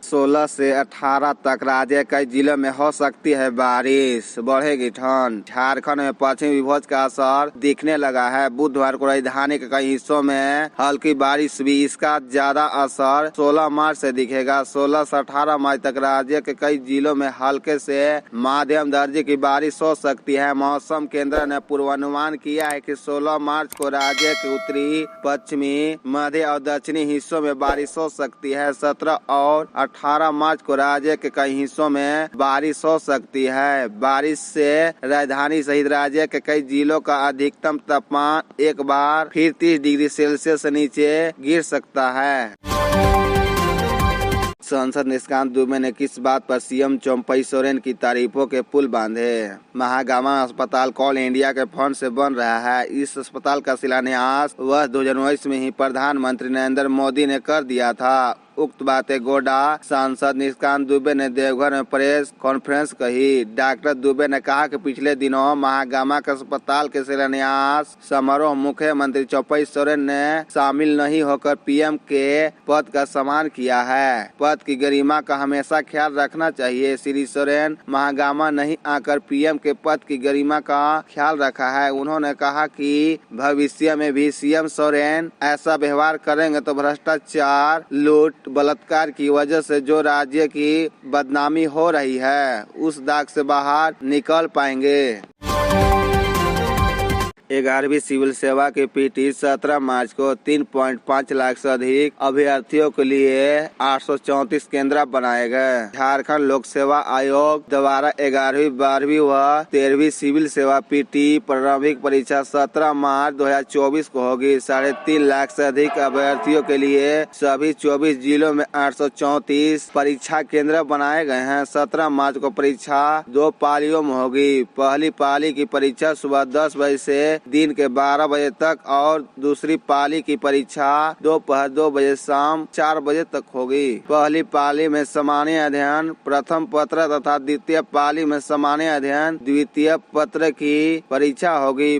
16 से 18 तक राज्य कई जिलों में हो सकती है बारिश, बढ़ेगी ठंड। झारखंड में पश्चिमी विक्षोभ का असर दिखने लगा है। बुधवार को राजधानी के कई हिस्सों में हल्की बारिश हुई। इसका ज्यादा असर 16 मार्च से दिखेगा। 16 से 18 मार्च तक राज्य के कई जिलों में हल्के से मध्यम दर्जे की बारिश हो सकती है। मौसम केंद्र ने पूर्वानुमान किया है कि 16 मार्च को राज्य के उत्तरी, पश्चिमी, मध्य और दक्षिणी हिस्सों में बारिश हो सकती है। 17 और 18 मार्च को राज्य के कई हिस्सों में बारिश हो सकती है। बारिश से राजधानी सहित राज्य के कई जिलों का अधिकतम तापमान एक बार फिर 30 डिग्री सेल्सियस से नीचे गिर सकता है। सांसद निशिकांत दुबे ने किस बात पर सीएम चंपई सोरेन की तारीफों के पुल बांधे। महागामा अस्पताल कोल इंडिया के फंड से बन रहा है। इस अस्पताल का शिलान्यास वर्ष 2019 में ही प्रधानमंत्री नरेंद्र मोदी ने कर दिया था। उक्त बातें गोड्डा सांसद निशिकांत दुबे ने देवघर में प्रेस कॉन्फ्रेंस कही। डॉक्टर दुबे ने कहा कि पिछले दिनों महागामा के अस्पताल के शिलान्यास समारोह मुख्यमंत्री चंपई सोरेन ने शामिल नहीं होकर पीएम के पद का सम्मान किया है। पद की गरिमा का हमेशा ख्याल रखना चाहिए। श्री सोरेन महागामा नहीं आकर पीएम के पद की गरिमा का ख्याल रखा है। उन्होंने कहा कि भविष्य में भी सीएम सोरेन ऐसा व्यवहार करेंगे तो भ्रष्टाचार, लूट, बलात्कार की वजह से जो राज्य की बदनामी हो रही है उस दाग से बाहर निकल पाएंगे। 11वीं सिविल सेवा की पीटी 17 मार्च को 3.5 लाख से अधिक अभ्यर्थियों के लिए 834 केंद्र बनाए गए। झारखंड लोक सेवा आयोग द्वारा 11वीं, 12वीं व 13वीं सिविल सेवा पीटी प्रारंभिक परीक्षा 17 मार्च 2024 को होगी। 3.5 लाख से अधिक अभ्यर्थियों के लिए सभी 24 जिलों में 834 परीक्षा केंद्र बनाए गए हैं। 17 मार्च को परीक्षा 2 पालियों में होगी। पहली पाली की परीक्षा सुबह 10 बजे से दिन के 12 बजे तक और दूसरी पाली की परीक्षा दोपहर 2 बजे शाम 4 बजे तक होगी। पहली पाली में सामान्य अध्ययन प्रथम पत्र तथा द्वितीय पाली में सामान्य अध्ययन द्वितीय पत्र की परीक्षा होगी।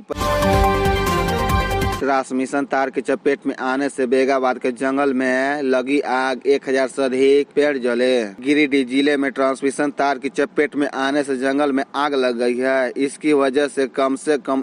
ट्रांसमिशन तार की चपेट में आने से बेगाबाद के जंगल में लगी आग, 1000 से अधिक पेड़ जले। गिरिडीह जिले में ट्रांसमिशन तार की चपेट में आने से जंगल में आग लग गई है। इसकी वजह से कम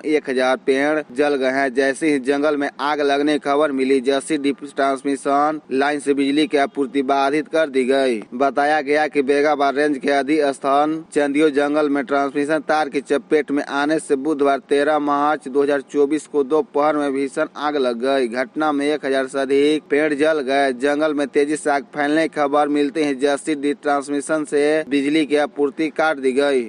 1000 पेड़ जल गए हैं। जैसे ही जंगल में आग लगने की खबर मिली, जैसी ट्रांसमिशन लाइन से बिजली की आपूर्ति बाधित कर दी गई। बताया गया कि बेगाबाद रेंज के अधिस्थान चंदियो जंगल में ट्रांसमिशन तार की चपेट में आने से बुधवार 13 मार्च 2024 को दोपहर में भीषण आग लग गई। घटना में 1000 से अधिक पेड़ जल गए। जंगल में तेजी से आग फैलने की खबर मिलते ही जैसी ट्रांसमिशन से बिजली की आपूर्ति काट दी गई।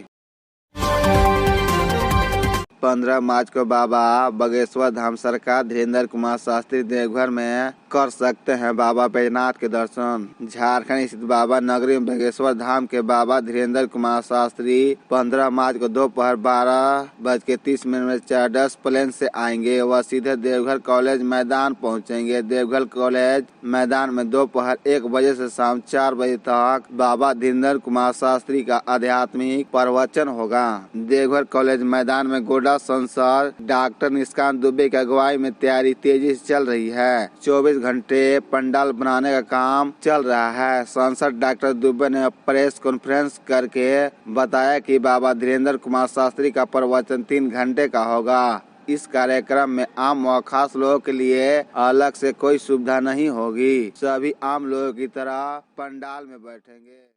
15 मार्च को बाबा बागेश्वर धाम सरकार धीरेन्द्र कुमार शास्त्री देवघर में कर सकते हैं बाबा बैजनाथ के दर्शन। झारखंड स्थित बाबा नगरी में बागेश्वर धाम के बाबा धीरेन्द्र कुमार शास्त्री 15 मार्च को दोपहर 12:30 में चार्टर्स प्लेन से आएंगे। वह सीधे देवघर कॉलेज मैदान पहुंचेंगे। देवघर कॉलेज मैदान में दोपहर 1 बजे से शाम 4 बजे तक बाबा धीरेन्द्र कुमार शास्त्री का आध्यात्मिक प्रवचन होगा। देवघर कॉलेज मैदान में गोड्डा सांसद डॉक्टर निशिकांत दुबे की अगुवाई में तैयारी तेजी से चल रही है। 24 घंटे पंडाल बनाने का काम चल रहा है। सांसद डॉक्टर दुबे ने प्रेस कॉन्फ्रेंस करके बताया कि बाबा धीरेन्द्र कुमार शास्त्री का प्रवचन 3 घंटे का होगा। इस कार्यक्रम में आम व खास लोगों के लिए अलग से कोई सुविधा नहीं होगी। सभी आम लोगों की तरह पंडाल में बैठेंगे।